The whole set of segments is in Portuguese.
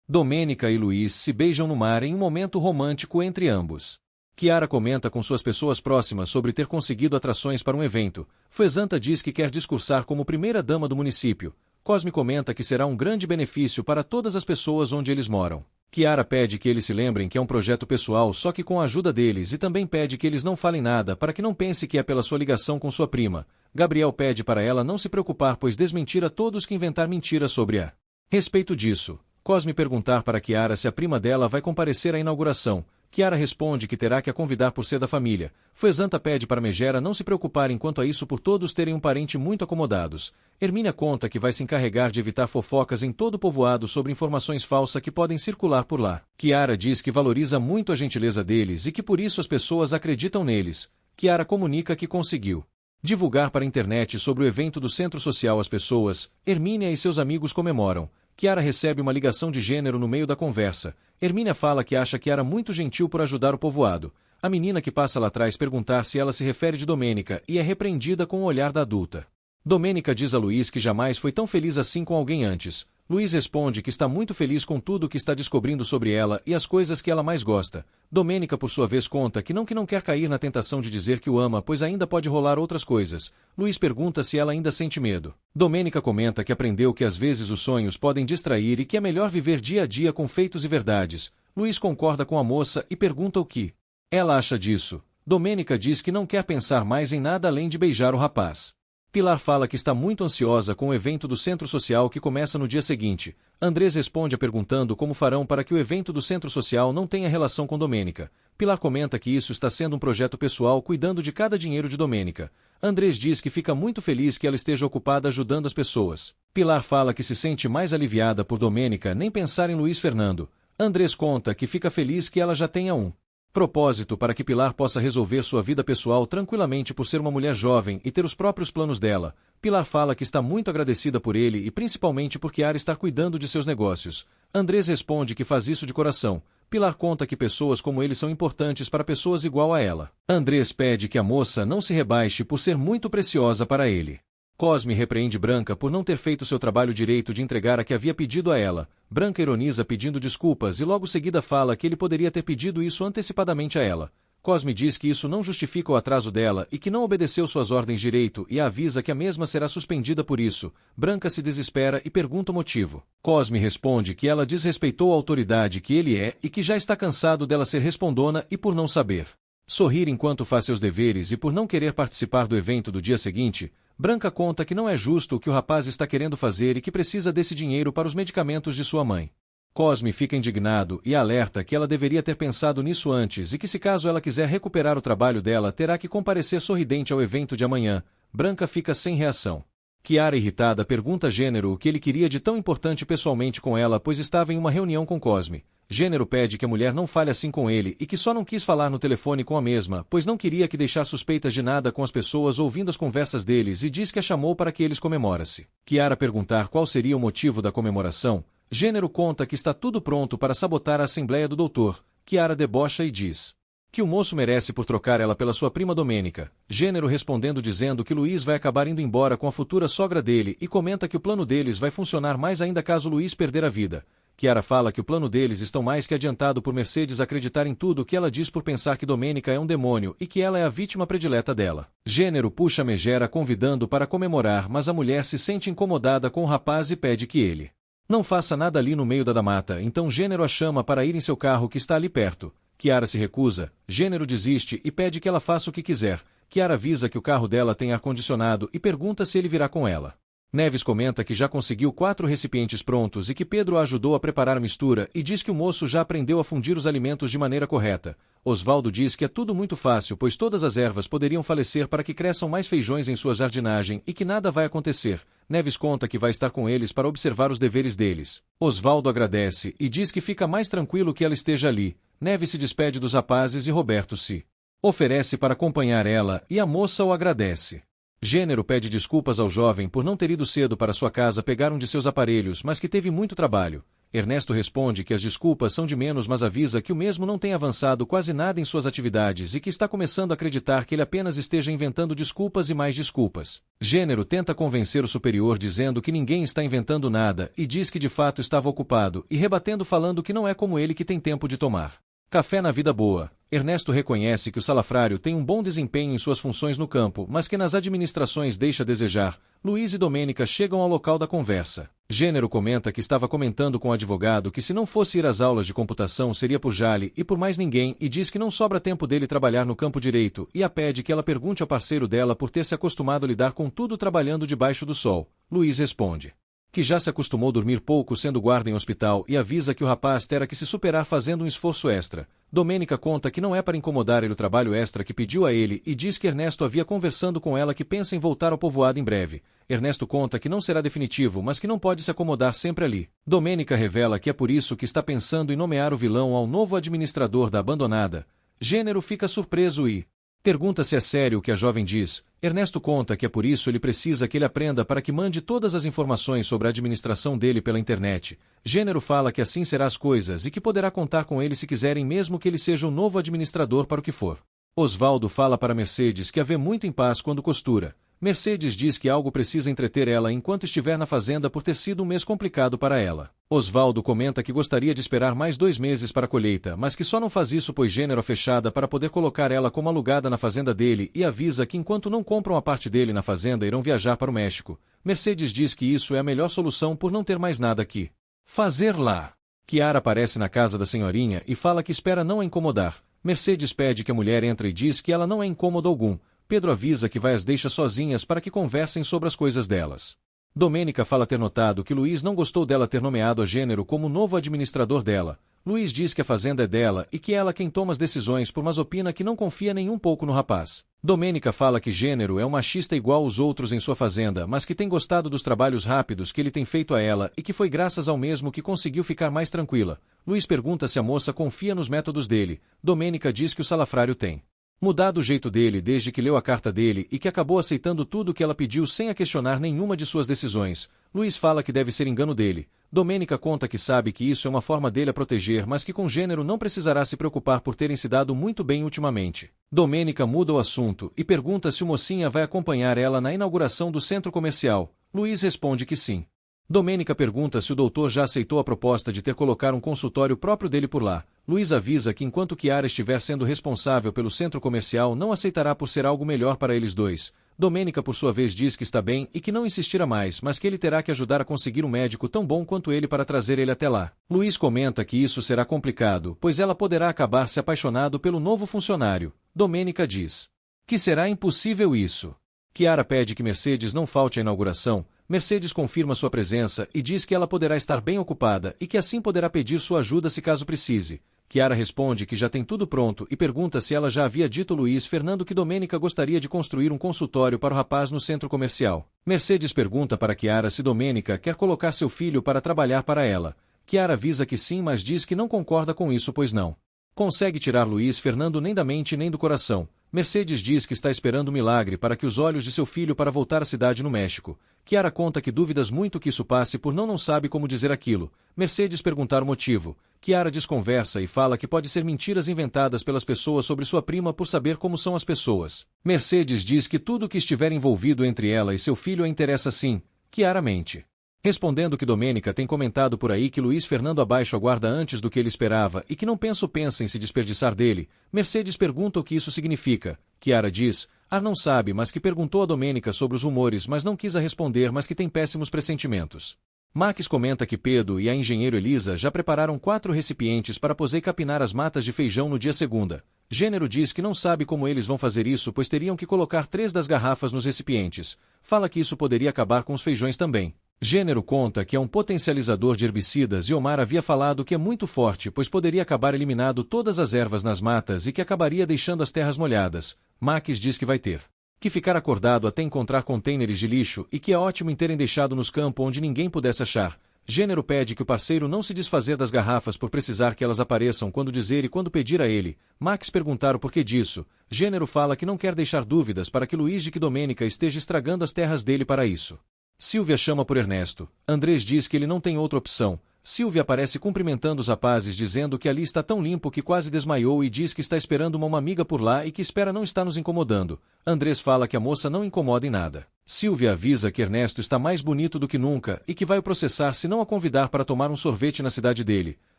Domênica e Luís se beijam no mar em um momento romântico entre ambos. Chiara comenta com suas pessoas próximas sobre ter conseguido atrações para um evento. Fezanta diz que quer discursar como primeira-dama do município. Cosme comenta que será um grande benefício para todas as pessoas onde eles moram. Chiara pede que eles se lembrem que é um projeto pessoal só que com a ajuda deles e também pede que eles não falem nada para que não pense que é pela sua ligação com sua prima. Gabriel pede para ela não se preocupar pois desmentir a todos que inventar mentiras sobre a respeito disso. Cosme perguntar para Chiara se a prima dela vai comparecer à inauguração. Chiara responde que terá que a convidar por ser da família. Fezanta pede para Megera não se preocupar enquanto a isso por todos terem um parente muito acomodados. Hermínia conta que vai se encarregar de evitar fofocas em todo o povoado sobre informações falsas que podem circular por lá. Chiara diz que valoriza muito a gentileza deles e que por isso as pessoas acreditam neles. Chiara comunica que conseguiu divulgar para a internet sobre o evento do Centro Social às pessoas. Hermínia e seus amigos comemoram. Chiara recebe uma ligação de gênero no meio da conversa. Hermínia fala que acha Chiara muito gentil por ajudar o povoado. A menina que passa lá atrás perguntar se ela se refere de Domênica e é repreendida com o olhar da adulta. Domênica diz a Luís que jamais foi tão feliz assim com alguém antes. Luís responde que está muito feliz com tudo o que está descobrindo sobre ela e as coisas que ela mais gosta. Domênica, por sua vez, conta que não quer cair na tentação de dizer que o ama, pois ainda pode rolar outras coisas. Luís pergunta se ela ainda sente medo. Domênica comenta que aprendeu que às vezes os sonhos podem distrair e que é melhor viver dia a dia com feitos e verdades. Luís concorda com a moça e pergunta o que ela acha disso. Domênica diz que não quer pensar mais em nada além de beijar o rapaz. Pilar fala que está muito ansiosa com o evento do Centro Social que começa no dia seguinte. Andrés responde perguntando como farão para que o evento do Centro Social não tenha relação com Domênica. Pilar comenta que isso está sendo um projeto pessoal cuidando de cada dinheiro de Domênica. Andrés diz que fica muito feliz que ela esteja ocupada ajudando as pessoas. Pilar fala que se sente mais aliviada por Domênica nem pensar em Luís Fernando. Andrés conta que fica feliz que ela já tenha um propósito para que Pilar possa resolver sua vida pessoal tranquilamente por ser uma mulher jovem e ter os próprios planos dela. Pilar fala que está muito agradecida por ele e principalmente por Chiara estar cuidando de seus negócios. Andrés responde que faz isso de coração. Pilar conta que pessoas como ele são importantes para pessoas igual a ela. Andrés pede que a moça não se rebaixe por ser muito preciosa para ele. Cosme repreende Branca por não ter feito seu trabalho direito de entregar a que havia pedido a ela. Branca ironiza pedindo desculpas e logo seguida fala que ele poderia ter pedido isso antecipadamente a ela. Cosme diz que isso não justifica o atraso dela e que não obedeceu suas ordens direito e a avisa que a mesma será suspendida por isso. Branca se desespera e pergunta o motivo. Cosme responde que ela desrespeitou a autoridade que ele é e que já está cansado dela ser respondona e por não saber sorrir enquanto faz seus deveres e por não querer participar do evento do dia seguinte. Branca conta que não é justo o que o rapaz está querendo fazer e que precisa desse dinheiro para os medicamentos de sua mãe. Cosme fica indignado e alerta que ela deveria ter pensado nisso antes e que se caso ela quiser recuperar o trabalho dela terá que comparecer sorridente ao evento de amanhã. Branca fica sem reação. Chiara, irritada, pergunta a Gênero o que ele queria de tão importante pessoalmente com ela pois estava em uma reunião com Cosme. Gênero pede que a mulher não fale assim com ele e que só não quis falar no telefone com a mesma, pois não queria que deixar suspeitas de nada com as pessoas ouvindo as conversas deles e diz que a chamou para que eles comemorassem. Chiara perguntar qual seria o motivo da comemoração. Gênero conta que está tudo pronto para sabotar a assembleia do doutor. Chiara debocha e diz que o moço merece por trocar ela pela sua prima Domênica. Gênero respondendo dizendo que Luís vai acabar indo embora com a futura sogra dele e comenta que o plano deles vai funcionar mais ainda caso Luís perder a vida. Chiara fala que o plano deles está mais que adiantado por Mercedes acreditar em tudo o que ela diz por pensar que Domênica é um demônio e que ela é a vítima predileta dela. Gênero puxa Megera convidando para comemorar, mas a mulher se sente incomodada com o rapaz e pede que ele não faça nada ali no meio da mata, então Gênero a chama para ir em seu carro que está ali perto. Chiara se recusa, Gênero desiste e pede que ela faça o que quiser. Chiara avisa que o carro dela tem ar-condicionado e pergunta se ele virá com ela. Neves comenta que já conseguiu 4 recipientes prontos e que Pedro a ajudou a preparar a mistura e diz que o moço já aprendeu a fundir os alimentos de maneira correta. Osvaldo diz que é tudo muito fácil pois todas as ervas poderiam falecer para que cresçam mais feijões em sua jardinagem e que nada vai acontecer. Neves conta que vai estar com eles para observar os deveres deles. Osvaldo agradece e diz que fica mais tranquilo que ela esteja ali. Neves se despede dos rapazes e Roberto se oferece para acompanhar ela e a moça o agradece. Gênero pede desculpas ao jovem por não ter ido cedo para sua casa pegar um de seus aparelhos, mas que teve muito trabalho. Ernesto responde que as desculpas são de menos, mas avisa que o mesmo não tem avançado quase nada em suas atividades e que está começando a acreditar que ele apenas esteja inventando desculpas e mais desculpas. Gênero tenta convencer o superior dizendo que ninguém está inventando nada e diz que de fato estava ocupado e rebatendo falando que não é como ele que tem tempo de tomar café na vida boa. Ernesto reconhece que o salafrário tem um bom desempenho em suas funções no campo, mas que nas administrações deixa a desejar. Luiz e Domênica chegam ao local da conversa. Gênero comenta que estava comentando com o advogado que se não fosse ir às aulas de computação seria por Jale e por mais ninguém e diz que não sobra tempo dele trabalhar no campo direito e a pede que ela pergunte ao parceiro dela por ter se acostumado a lidar com tudo trabalhando debaixo do sol. Luiz responde que já se acostumou a dormir pouco sendo guarda em hospital e avisa que o rapaz terá que se superar fazendo um esforço extra. Domênica conta que não é para incomodar ele o trabalho extra que pediu a ele e diz que Ernesto havia conversando com ela que pensa em voltar ao povoado em breve. Ernesto conta que não será definitivo, mas que não pode se acomodar sempre ali. Domênica revela que é por isso que está pensando em nomear o vilão ao novo administrador da abandonada. Gênero fica surpreso e pergunta se é sério o que a jovem diz. Ernesto conta que é por isso ele precisa que ele aprenda para que mande todas as informações sobre a administração dele pela internet. Gênero fala que assim será as coisas e que poderá contar com ele se quiserem mesmo que ele seja o novo administrador para o que for. Osvaldo fala para Mercedes que a vê muito em paz quando costura. Mercedes diz que algo precisa entreter ela enquanto estiver na fazenda por ter sido um mês complicado para ela. Osvaldo comenta que gostaria de esperar mais 2 meses para a colheita, mas que só não faz isso pois Gênero é fechada para poder colocar ela como alugada na fazenda dele e avisa que enquanto não compram a parte dele na fazenda irão viajar para o México. Mercedes diz que isso é a melhor solução por não ter mais nada aqui fazer lá. Kiara aparece na casa da senhorinha e fala que espera não a incomodar. Mercedes pede que a mulher entre e diz que ela não é incômodo algum. Pedro avisa que vai as deixa sozinhas para que conversem sobre as coisas delas. Domênica fala ter notado que Luiz não gostou dela ter nomeado a Gênero como novo administrador dela. Luiz diz que a fazenda é dela e que ela quem toma as decisões mas opina que não confia nem um pouco no rapaz. Domênica fala que Gênero é um machista igual aos outros em sua fazenda, mas que tem gostado dos trabalhos rápidos que ele tem feito a ela e que foi graças ao mesmo que conseguiu ficar mais tranquila. Luiz pergunta se a moça confia nos métodos dele. Domênica diz que o salafrário tem mudado o jeito dele desde que leu a carta dele e que acabou aceitando tudo o que ela pediu sem a questionar nenhuma de suas decisões. Luiz fala que deve ser engano dele. Domênica conta que sabe que isso é uma forma dele a proteger, mas que com Gênero não precisará se preocupar por terem se dado muito bem ultimamente. Domênica muda o assunto e pergunta se o mocinha vai acompanhar ela na inauguração do centro comercial. Luiz responde que sim. Domênica pergunta se o doutor já aceitou a proposta de ter colocar um consultório próprio dele por lá. Luiz avisa que enquanto Kiara estiver sendo responsável pelo centro comercial não aceitará por ser algo melhor para eles dois. Domênica por sua vez diz que está bem e que não insistirá mais, mas que ele terá que ajudar a conseguir um médico tão bom quanto ele para trazer ele até lá. Luiz comenta que isso será complicado, pois ela poderá acabar se apaixonando pelo novo funcionário. Domênica diz que será impossível isso. Kiara pede que Mercedes não falte à inauguração. Mercedes confirma sua presença e diz que ela poderá estar bem ocupada e que assim poderá pedir sua ajuda se caso precise. Kiara responde que já tem tudo pronto e pergunta se ela já havia dito a Luiz Fernando que Domênica gostaria de construir um consultório para o rapaz no centro comercial. Mercedes pergunta para Kiara se Domênica quer colocar seu filho para trabalhar para ela. Kiara avisa que sim, mas diz que não concorda com isso pois não consegue tirar Luiz Fernando nem da mente nem do coração. Mercedes diz que está esperando um milagre para que os olhos de seu filho para voltar à cidade no México. Kiara conta que duvidas muito que isso passe por não sabe como dizer aquilo. Mercedes perguntar o motivo. Kiara desconversa e fala que pode ser mentiras inventadas pelas pessoas sobre sua prima por saber como são as pessoas. Mercedes diz que tudo o que estiver envolvido entre ela e seu filho a interessa sim. Kiara mente. Respondendo que Domênica tem comentado por aí que Luiz Fernando abaixo aguarda antes do que ele esperava e que não pensa em se desperdiçar dele, Mercedes pergunta o que isso significa. Kiara diz, não sabe, mas que perguntou a Domênica sobre os rumores, mas não quis a responder, mas que tem péssimos pressentimentos. Max comenta que Pedro e a engenheiro Elisa já prepararam 4 recipientes para poder capinar as matas de feijão no dia segunda. Gênero diz que não sabe como eles vão fazer isso, pois teriam que colocar 3 das garrafas nos recipientes. Fala que isso poderia acabar com os feijões também. Gênero conta que é um potencializador de herbicidas e Omar havia falado que é muito forte, pois poderia acabar eliminando todas as ervas nas matas e que acabaria deixando as terras molhadas. Max diz que vai ter que ficar acordado até encontrar contêineres de lixo e que é ótimo em terem deixado nos campos onde ninguém pudesse achar. Gênero pede que o parceiro não se desfazer das garrafas por precisar que elas apareçam quando dizer e quando pedir a ele. Max perguntar o porquê disso. Gênero fala que não quer deixar dúvidas para que Luiz de que Domênica esteja estragando as terras dele para isso. Silvia chama por Ernesto. Andrés diz que ele não tem outra opção. Silvia aparece cumprimentando os rapazes dizendo que ali está tão limpo que quase desmaiou e diz que está esperando uma amiga por lá e que espera não estar nos incomodando. Andrés fala que a moça não incomoda em nada. Silvia avisa que Ernesto está mais bonito do que nunca e que vai o processar se não a convidar para tomar um sorvete na cidade dele.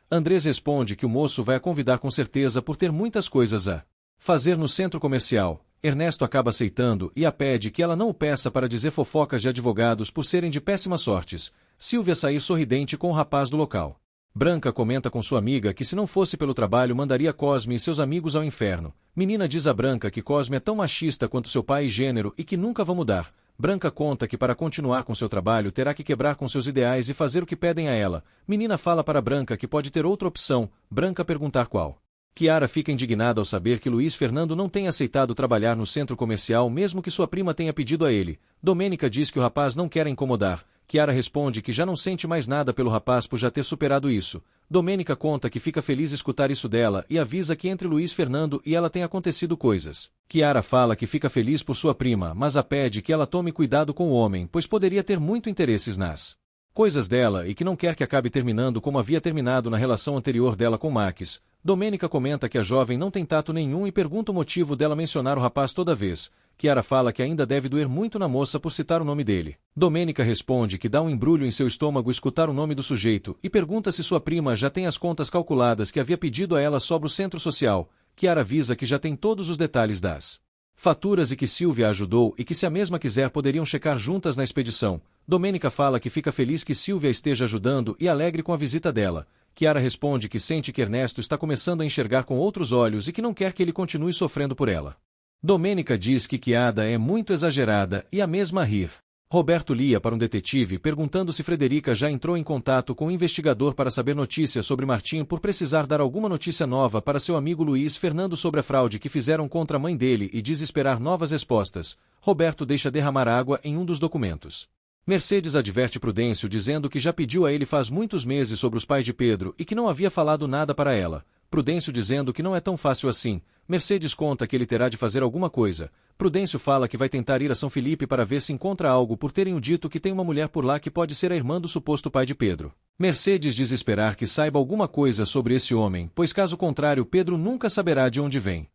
Andrés responde que o moço vai a convidar com certeza por ter muitas coisas a fazer no centro comercial. Ernesto acaba aceitando e a pede que ela não o peça para dizer fofocas de advogados por serem de péssimas sortes. Silvia sair sorridente com o rapaz do local. Branca comenta com sua amiga que se não fosse pelo trabalho mandaria Cosme e seus amigos ao inferno. Menina diz a Branca que Cosme é tão machista quanto seu pai e gênero e que nunca vão mudar. Branca conta que para continuar com seu trabalho terá que quebrar com seus ideais e fazer o que pedem a ela. Menina fala para Branca que pode ter outra opção. Branca perguntar qual. Chiara fica indignada ao saber que Luiz Fernando não tem aceitado trabalhar no centro comercial mesmo que sua prima tenha pedido a ele. Domênica diz que o rapaz não quer incomodar. Chiara responde que já não sente mais nada pelo rapaz por já ter superado isso. Domênica conta que fica feliz escutar isso dela e avisa que entre Luiz Fernando e ela tem acontecido coisas. Chiara fala que fica feliz por sua prima, mas a pede que ela tome cuidado com o homem, pois poderia ter muito interesses nas coisas dela e que não quer que acabe terminando como havia terminado na relação anterior dela com Max. Domênica comenta que a jovem não tem tato nenhum e pergunta o motivo dela mencionar o rapaz toda vez. Chiara fala que ainda deve doer muito na moça por citar o nome dele. Domênica responde que dá um embrulho em seu estômago escutar o nome do sujeito e pergunta se sua prima já tem as contas calculadas que havia pedido a ela sobre o centro social. Chiara avisa que já tem todos os detalhes das faturas e que Silvia ajudou e que se a mesma quiser poderiam checar juntas na expedição. Domênica fala que fica feliz que Silvia esteja ajudando e alegre com a visita dela. Chiara responde que sente que Ernesto está começando a enxergar com outros olhos e que não quer que ele continue sofrendo por ela. Domênica diz que Chiara é muito exagerada e a mesma a rir. Roberto liga para um detetive perguntando se Frederica já entrou em contato com o investigador para saber notícias sobre Martim por precisar dar alguma notícia nova para seu amigo Luiz Fernando sobre a fraude que fizeram contra a mãe dele e diz esperar novas respostas. Roberto deixa derramar água em um dos documentos. Mercedes adverte Prudêncio dizendo que já pediu a ele faz muitos meses sobre os pais de Pedro e que não havia falado nada para ela. Prudêncio dizendo que não é tão fácil assim. Mercedes conta que ele terá de fazer alguma coisa. Prudêncio fala que vai tentar ir a São Felipe para ver se encontra algo por terem o dito que tem uma mulher por lá que pode ser a irmã do suposto pai de Pedro. Mercedes diz esperar que saiba alguma coisa sobre esse homem, pois caso contrário Pedro nunca saberá de onde vem.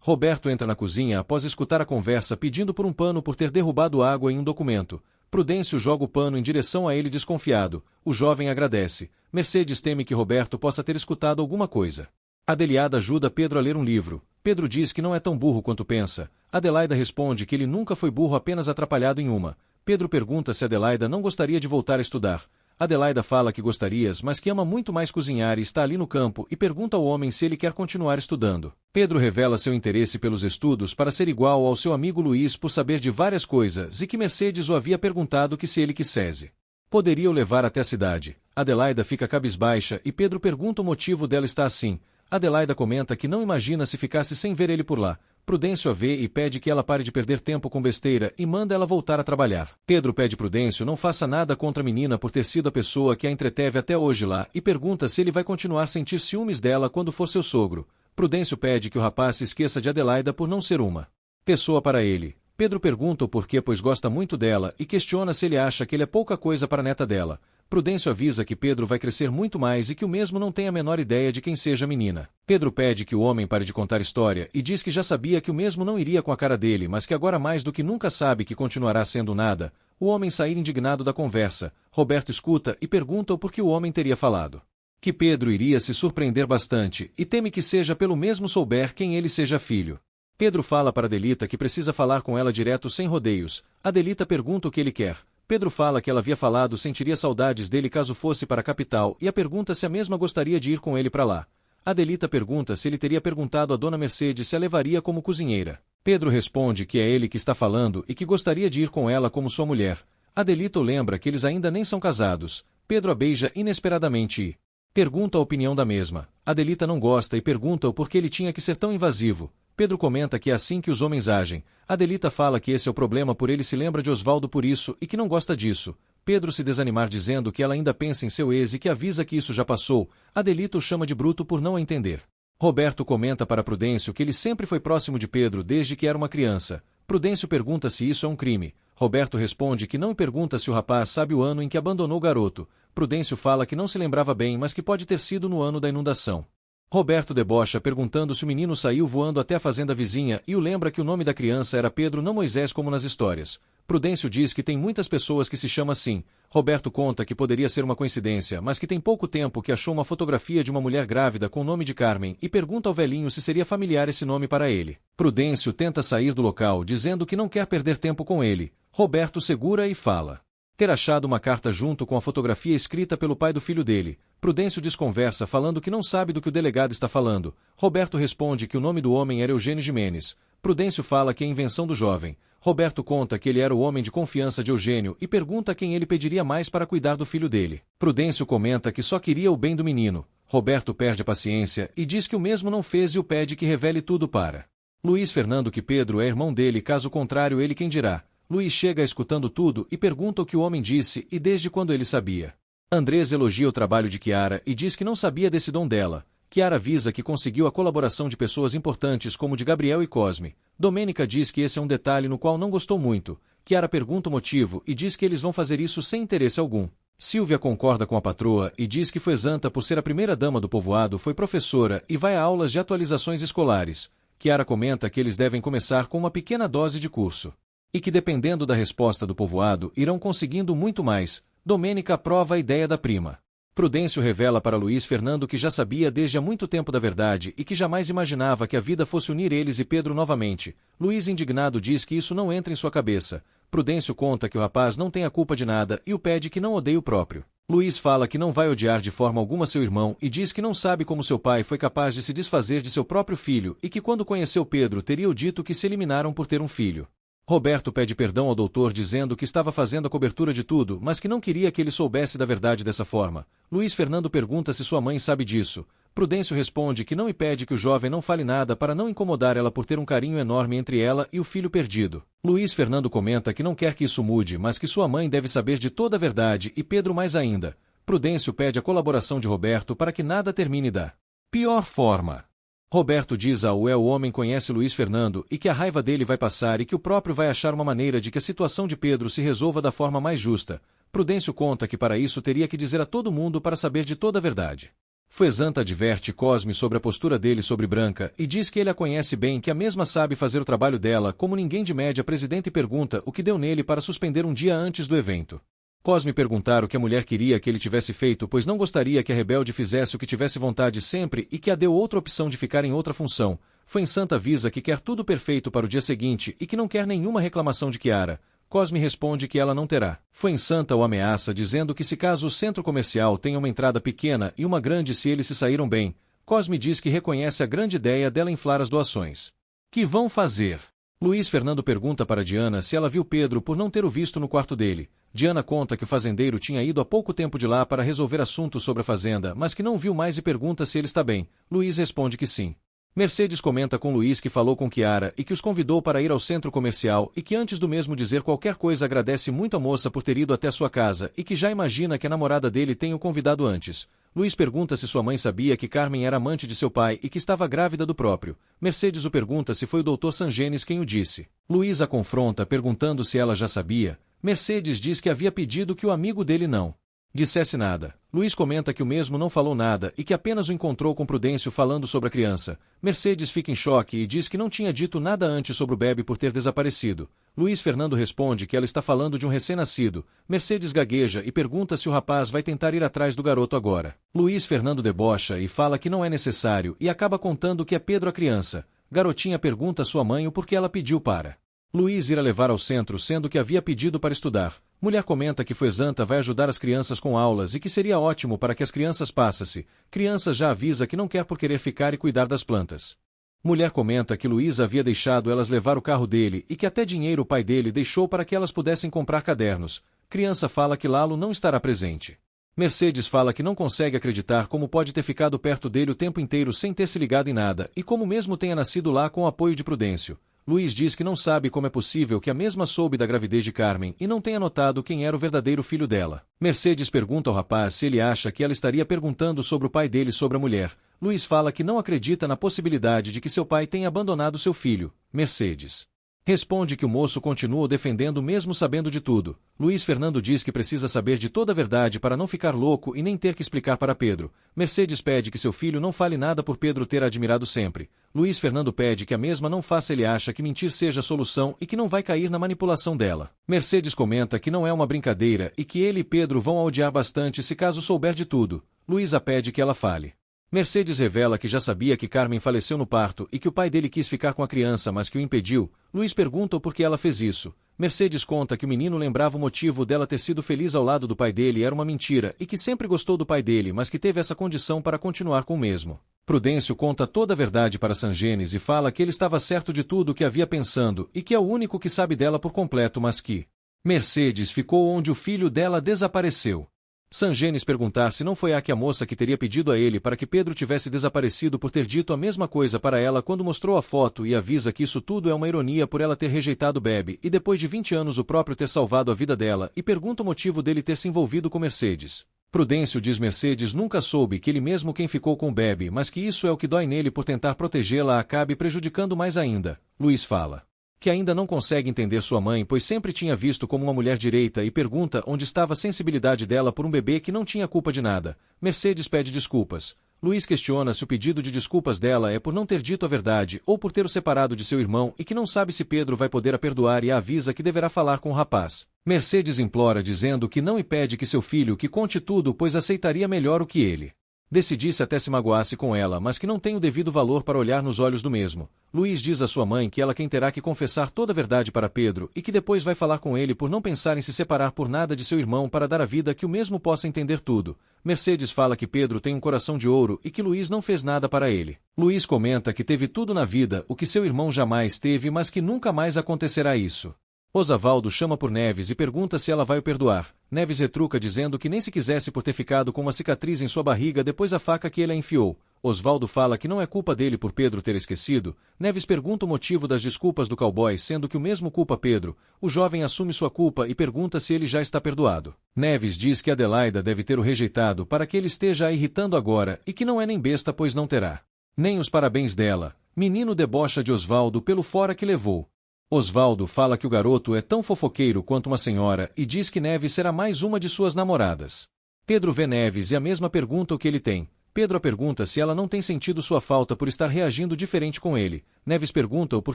Roberto entra na cozinha após escutar a conversa pedindo por um pano por ter derrubado água em um documento. Prudêncio joga o pano em direção a ele desconfiado. O jovem agradece. Mercedes teme que Roberto possa ter escutado alguma coisa. Adeliada ajuda Pedro a ler um livro. Pedro diz que não é tão burro quanto pensa. Adelaida responde que ele nunca foi burro, apenas atrapalhado em uma. Pedro pergunta se Adelaida não gostaria de voltar a estudar. Adelaida fala que gostarias, mas que ama muito mais cozinhar e está ali no campo e pergunta ao homem se ele quer continuar estudando. Pedro revela seu interesse pelos estudos para ser igual ao seu amigo Luiz por saber de várias coisas e que Mercedes o havia perguntado que se ele quisesse poderia o levar até a cidade. Adelaida fica cabisbaixa e Pedro pergunta o motivo dela estar assim. Adelaida comenta que não imagina se ficasse sem ver ele por lá. Prudêncio a vê e pede que ela pare de perder tempo com besteira e manda ela voltar a trabalhar. Pedro pede Prudêncio não faça nada contra a menina por ter sido a pessoa que a entreteve até hoje lá e pergunta se ele vai continuar a sentir ciúmes dela quando for seu sogro. Prudêncio pede que o rapaz se esqueça de Adelaida por não ser uma pessoa para ele. Pedro pergunta o porquê, pois gosta muito dela e questiona se ele acha que ele é pouca coisa para a neta dela. Prudêncio avisa que Pedro vai crescer muito mais e que o mesmo não tem a menor ideia de quem seja a menina. Pedro pede que o homem pare de contar história e diz que já sabia que o mesmo não iria com a cara dele, mas que agora mais do que nunca sabe que continuará sendo nada. O homem sair indignado da conversa. Roberto escuta e pergunta o porquê o homem teria falado que Pedro iria se surpreender bastante e teme que seja pelo mesmo souber quem ele seja filho. Pedro fala para Adelita que precisa falar com ela direto sem rodeios. Adelita pergunta o que ele quer. Pedro fala que ela havia falado sentiria saudades dele caso fosse para a capital e a pergunta se a mesma gostaria de ir com ele para lá. Adelita pergunta se ele teria perguntado a dona Mercedes se a levaria como cozinheira. Pedro responde que é ele que está falando e que gostaria de ir com ela como sua mulher. Adelita o lembra que eles ainda nem são casados. Pedro a beija inesperadamente e pergunta a opinião da mesma. Adelita não gosta e pergunta o porquê ele tinha que ser tão invasivo. Pedro comenta que é assim que os homens agem. Adelita fala que esse é o problema por ele se lembra de Osvaldo por isso e que não gosta disso. Pedro se desanimar dizendo que ela ainda pensa em seu ex e que avisa que isso já passou. Adelita o chama de bruto por não a entender. Roberto comenta para Prudêncio que ele sempre foi próximo de Pedro desde que era uma criança. Prudêncio pergunta se isso é um crime. Roberto responde que não e pergunta se o rapaz sabe o ano em que abandonou o garoto. Prudêncio fala que não se lembrava bem, mas que pode ter sido no ano da inundação. Roberto debocha perguntando se o menino saiu voando até a fazenda vizinha e o lembra que o nome da criança era Pedro, não Moisés como nas histórias. Prudêncio diz que tem muitas pessoas que se chamam assim. Roberto conta que poderia ser uma coincidência, mas que tem pouco tempo que achou uma fotografia de uma mulher grávida com o nome de Carmen e pergunta ao velhinho se seria familiar esse nome para ele. Prudêncio tenta sair do local dizendo que não quer perder tempo com ele. Roberto segura e fala ter achado uma carta junto com a fotografia escrita pelo pai do filho dele. Prudêncio desconversa falando que não sabe do que o delegado está falando. Roberto responde que o nome do homem era Eugênio Gimenez. Prudêncio fala que é invenção do jovem. Roberto conta que ele era o homem de confiança de Eugênio e pergunta a quem ele pediria mais para cuidar do filho dele. Prudêncio comenta que só queria o bem do menino. Roberto perde a paciência e diz que o mesmo não fez e o pede que revele tudo para Luiz Fernando, que Pedro é irmão dele, caso contrário ele quem dirá. Luiz chega escutando tudo e pergunta o que o homem disse e desde quando ele sabia. Andrés elogia o trabalho de Chiara e diz que não sabia desse dom dela. Chiara avisa que conseguiu a colaboração de pessoas importantes como de Gabriel e Cosme. Domênica diz que esse é um detalhe no qual não gostou muito. Chiara pergunta o motivo e diz que eles vão fazer isso sem interesse algum. Silvia concorda com a patroa e diz que foi Zanta por ser a primeira dama do povoado, foi professora e vai a aulas de atualizações escolares. Chiara comenta que eles devem começar com uma pequena dose de curso. E que dependendo da resposta do povoado, irão conseguindo muito mais. Domênica aprova a ideia da prima. Prudêncio revela para Luiz Fernando que já sabia desde há muito tempo da verdade e que jamais imaginava que a vida fosse unir eles e Pedro novamente. Luiz, indignado, diz que isso não entra em sua cabeça. Prudêncio conta que o rapaz não tem a culpa de nada e o pede que não odeie o próprio. Luiz fala que não vai odiar de forma alguma seu irmão e diz que não sabe como seu pai foi capaz de se desfazer de seu próprio filho e que quando conheceu Pedro teria o dito que se eliminaram por ter um filho. Roberto pede perdão ao doutor dizendo que estava fazendo a cobertura de tudo, mas que não queria que ele soubesse da verdade dessa forma. Luiz Fernando pergunta se sua mãe sabe disso. Prudêncio responde que não e pede que o jovem não fale nada para não incomodar ela por ter um carinho enorme entre ela e o filho perdido. Luiz Fernando comenta que não quer que isso mude, mas que sua mãe deve saber de toda a verdade e Pedro mais ainda. Prudêncio pede a colaboração de Roberto para que nada termine da pior forma. Roberto diz ao o homem conhece Luiz Fernando e que a raiva dele vai passar e que o próprio vai achar uma maneira de que a situação de Pedro se resolva da forma mais justa. Prudêncio conta que para isso teria que dizer a todo mundo para saber de toda a verdade. Fuezanta adverte Cosme sobre a postura dele sobre Branca e diz que ele a conhece bem, que a mesma sabe fazer o trabalho dela como ninguém de média. Presidente pergunta o que deu nele para suspender um dia antes do evento. Cosme perguntar o que a mulher queria que ele tivesse feito, pois não gostaria que a rebelde fizesse o que tivesse vontade sempre e que a deu outra opção de ficar em outra função. Fuezanta avisa que quer tudo perfeito para o dia seguinte e que não quer nenhuma reclamação de Chiara. Cosme responde que ela não terá. Fuezanta o ameaça dizendo que se caso o centro comercial tenha uma entrada pequena e uma grande se eles se saíram bem, Cosme diz que reconhece a grande ideia dela inflar as doações. Que vão fazer? Luiz Fernando pergunta para Diana se ela viu Pedro por não ter o visto no quarto dele. Diana conta que o fazendeiro tinha ido há pouco tempo de lá para resolver assuntos sobre a fazenda, mas que não viu mais e pergunta se ele está bem. Luiz responde que sim. Mercedes comenta com Luiz que falou com Chiara e que os convidou para ir ao centro comercial e que antes do mesmo dizer qualquer coisa agradece muito a moça por ter ido até sua casa e que já imagina que a namorada dele tenha o convidado antes. Luiz pergunta se sua mãe sabia que Carmen era amante de seu pai e que estava grávida do próprio. Mercedes o pergunta se foi o Dr. Sangenes quem o disse. Luiz a confronta perguntando se ela já sabia. Mercedes diz que havia pedido que o amigo dele não dissesse nada. Luiz comenta que o mesmo não falou nada e que apenas o encontrou com Prudêncio falando sobre a criança. Mercedes fica em choque e diz que não tinha dito nada antes sobre o bebê por ter desaparecido. Luiz Fernando responde que ela está falando de um recém-nascido. Mercedes gagueja e pergunta se o rapaz vai tentar ir atrás do garoto agora. Luiz Fernando debocha e fala que não é necessário e acaba contando que é Pedro a criança. Garotinha pergunta a sua mãe o porquê ela pediu para Luiz ir a levar ao centro, sendo que havia pedido para estudar. Mulher comenta que Fuezanta vai ajudar as crianças com aulas e que seria ótimo para que as crianças passassem. Crianças já avisa que não quer por querer ficar e cuidar das plantas. Mulher comenta que Luiz havia deixado elas levar o carro dele e que até dinheiro o pai dele deixou para que elas pudessem comprar cadernos. Criança fala que Lalo não estará presente. Mercedes fala que não consegue acreditar como pode ter ficado perto dele o tempo inteiro sem ter se ligado em nada e como mesmo tenha nascido lá com o apoio de Prudêncio. Luiz diz que não sabe como é possível que a mesma soube da gravidez de Carmen e não tenha notado quem era o verdadeiro filho dela. Mercedes pergunta ao rapaz se ele acha que ela estaria perguntando sobre o pai dele sobre a mulher. Luiz fala que não acredita na possibilidade de que seu pai tenha abandonado seu filho. Mercedes Responde que o moço continua o defendendo mesmo sabendo de tudo. Luiz Fernando diz que precisa saber de toda a verdade para não ficar louco e nem ter que explicar para Pedro. Mercedes pede que seu filho não fale nada por Pedro ter a admirado sempre. Luiz Fernando pede que a mesma não faça, ele acha que mentir seja a solução e que não vai cair na manipulação dela. Mercedes comenta que não é uma brincadeira e que ele e Pedro vão a odiar bastante se caso souber de tudo. Luísa pede que ela fale. Mercedes revela que já sabia que Carmen faleceu no parto e que o pai dele quis ficar com a criança, mas que o impediu. Luiz pergunta o porquê ela fez isso. Mercedes conta que o menino lembrava o motivo dela ter sido feliz ao lado do pai dele era uma mentira e que sempre gostou do pai dele, mas que teve essa condição para continuar com o mesmo. Prudêncio conta toda a verdade para Sangenis e fala que ele estava certo de tudo o que havia pensando e que é o único que sabe dela por completo, mas que Mercedes ficou onde o filho dela desapareceu. Sangenis perguntar se não foi a moça que teria pedido a ele para que Pedro tivesse desaparecido por ter dito a mesma coisa para ela quando mostrou a foto e avisa que isso tudo é uma ironia por ela ter rejeitado Bebe e depois de 20 anos o próprio ter salvado a vida dela e pergunta o motivo dele ter se envolvido com Mercedes. Prudêncio diz Mercedes nunca soube que ele mesmo quem ficou com Bebe, mas que isso é o que dói nele por tentar protegê-la acabe prejudicando mais ainda. Luiz fala que ainda não consegue entender sua mãe pois sempre tinha visto como uma mulher direita e pergunta onde estava a sensibilidade dela por um bebê que não tinha culpa de nada. Mercedes pede desculpas. Luiz questiona se o pedido de desculpas dela é por não ter dito a verdade ou por ter o separado de seu irmão e que não sabe se Pedro vai poder a perdoar e a avisa que deverá falar com o rapaz. Mercedes implora dizendo que não e pede que seu filho que conte tudo pois aceitaria melhor o que ele decidisse até se magoasse com ela, mas que não tem o devido valor para olhar nos olhos do mesmo. Luiz diz à sua mãe que ela quem terá que confessar toda a verdade para Pedro e que depois vai falar com ele por não pensar em se separar por nada de seu irmão para dar a vida que o mesmo possa entender tudo. Mercedes fala que Pedro tem um coração de ouro e que Luiz não fez nada para ele. Luiz comenta que teve tudo na vida o que seu irmão jamais teve, mas que nunca mais acontecerá isso. Osvaldo chama por Neves e pergunta se ela vai o perdoar. Neves retruca dizendo que nem se quisesse por ter ficado com uma cicatriz em sua barriga depois da faca que ele a enfiou. Osvaldo fala que não é culpa dele por Pedro ter esquecido. Neves pergunta o motivo das desculpas do cowboy, sendo que o mesmo culpa Pedro. O jovem assume sua culpa e pergunta se ele já está perdoado. Neves diz que Adelaida deve ter o rejeitado para que ele esteja a irritando agora e que não é nem besta pois não terá nem os parabéns dela. Menino debocha de Osvaldo pelo fora que levou. Osvaldo fala que o garoto é tão fofoqueiro quanto uma senhora e diz que Neves será mais uma de suas namoradas. Pedro vê Neves e a mesma pergunta o que ele tem. Pedro a pergunta se ela não tem sentido sua falta por estar reagindo diferente com ele. Neves pergunta-o por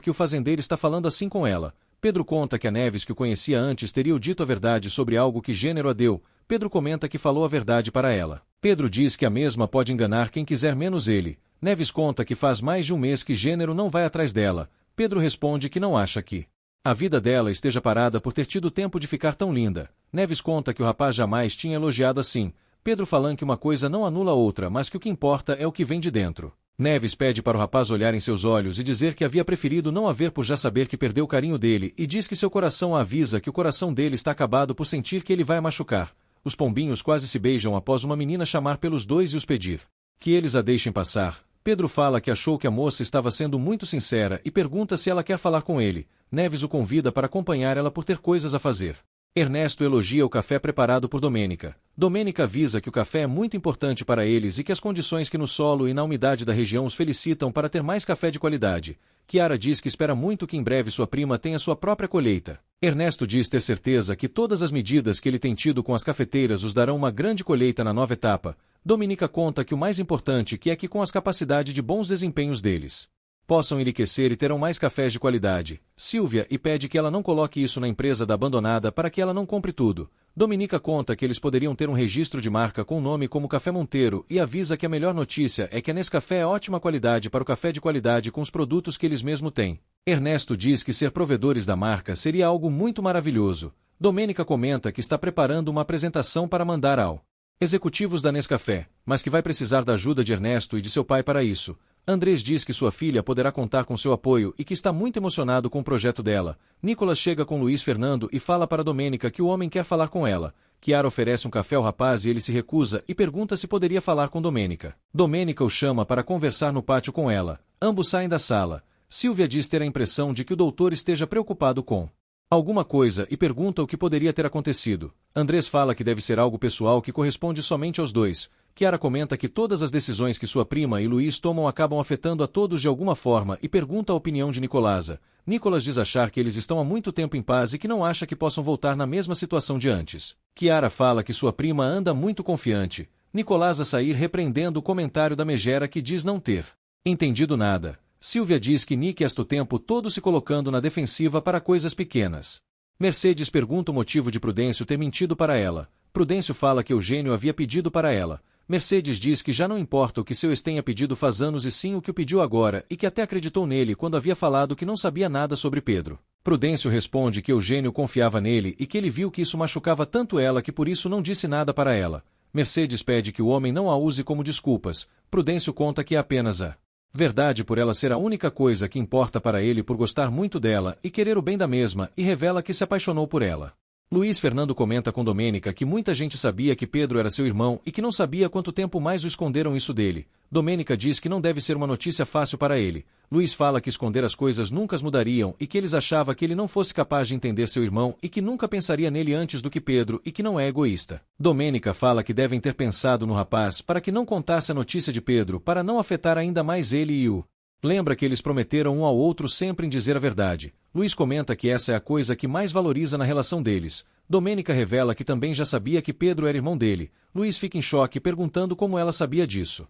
que o fazendeiro está falando assim com ela. Pedro conta que a Neves que o conhecia antes teria dito a verdade sobre algo que Gênero a deu. Pedro comenta que falou a verdade para ela. Pedro diz que a mesma pode enganar quem quiser menos ele. Neves conta que faz mais de um mês que Gênero não vai atrás dela. Pedro responde que não acha que a vida dela esteja parada por ter tido tempo de ficar tão linda. Neves conta que o rapaz jamais tinha elogiado assim. Pedro falando que uma coisa não anula a outra, mas que o que importa é o que vem de dentro. Neves pede para o rapaz olhar em seus olhos e dizer que havia preferido não a ver por já saber que perdeu o carinho dele e diz que seu coração a avisa que o coração dele está acabado por sentir que ele vai a machucar. Os pombinhos quase se beijam após uma menina chamar pelos dois e os pedir que eles a deixem passar. Pedro fala que achou que a moça estava sendo muito sincera e pergunta se ela quer falar com ele. Neves o convida para acompanhar ela por ter coisas a fazer. Ernesto elogia o café preparado por Domênica. Domênica avisa que o café é muito importante para eles e que as condições que no solo e na umidade da região os felicitam para ter mais café de qualidade. Chiara diz que espera muito que em breve sua prima tenha sua própria colheita. Ernesto diz ter certeza que todas as medidas que ele tem tido com as cafeteiras os darão uma grande colheita na nova etapa. Dominica conta que o mais importante que é que com as capacidades de bons desempenhos deles possam enriquecer e terão mais cafés de qualidade. Silvia e pede que ela não coloque isso na empresa da abandonada para que ela não compre tudo. Dominica conta que eles poderiam ter um registro de marca com nome como Café Monteiro e avisa que a melhor notícia é que a Nescafé é ótima qualidade para o café de qualidade com os produtos que eles mesmo têm. Ernesto diz que ser provedores da marca seria algo muito maravilhoso. Domênica comenta que está preparando uma apresentação para mandar ao executivos da Nescafé, mas que vai precisar da ajuda de Ernesto e de seu pai para isso. Andrés diz que sua filha poderá contar com seu apoio e que está muito emocionado com o projeto dela. Nicolas chega com Luiz Fernando e fala para Domênica que o homem quer falar com ela. Chiara oferece um café ao rapaz e ele se recusa e pergunta se poderia falar com Domênica. Domênica o chama para conversar no pátio com ela. Ambos saem da sala. Silvia diz ter a impressão de que o doutor esteja preocupado com alguma coisa e pergunta o que poderia ter acontecido. Andrés fala que deve ser algo pessoal que corresponde somente aos dois. Chiara comenta que todas as decisões que sua prima e Luiz tomam acabam afetando a todos de alguma forma e pergunta a opinião de Nicolasa. Nicolas diz achar que eles estão há muito tempo em paz e que não acha que possam voltar na mesma situação de antes. Chiara fala que sua prima anda muito confiante. Nicolasa sair repreendendo o comentário da megera que diz não ter entendido nada. Silvia diz que Nick está o tempo todo se colocando na defensiva para coisas pequenas. Mercedes pergunta o motivo de Prudêncio ter mentido para ela. Prudêncio fala que Eugênio havia pedido para ela. Mercedes diz que já não importa o que seu ex tenha pedido faz anos e sim o que o pediu agora e que até acreditou nele quando havia falado que não sabia nada sobre Pedro. Prudêncio responde que Eugênio confiava nele e que ele viu que isso machucava tanto ela que por isso não disse nada para ela. Mercedes pede que o homem não a use como desculpas. Prudêncio conta que é apenas a verdade por ela ser a única coisa que importa para ele por gostar muito dela e querer o bem da mesma e revela que se apaixonou por ela. Luiz Fernando comenta com Domênica que muita gente sabia que Pedro era seu irmão e que não sabia quanto tempo mais o esconderam isso dele. Domênica diz que não deve ser uma notícia fácil para ele. Luiz fala que esconder as coisas nunca as mudariam e que eles achavam que ele não fosse capaz de entender seu irmão e que nunca pensaria nele antes do que Pedro e que não é egoísta. Domênica fala que devem ter pensado no rapaz para que não contasse a notícia de Pedro para não afetar ainda mais ele e o lembra que eles prometeram um ao outro sempre em dizer a verdade. Luiz comenta que essa é a coisa que mais valoriza na relação deles. Domênica revela que também já sabia que Pedro era irmão dele. Luiz fica em choque perguntando como ela sabia disso.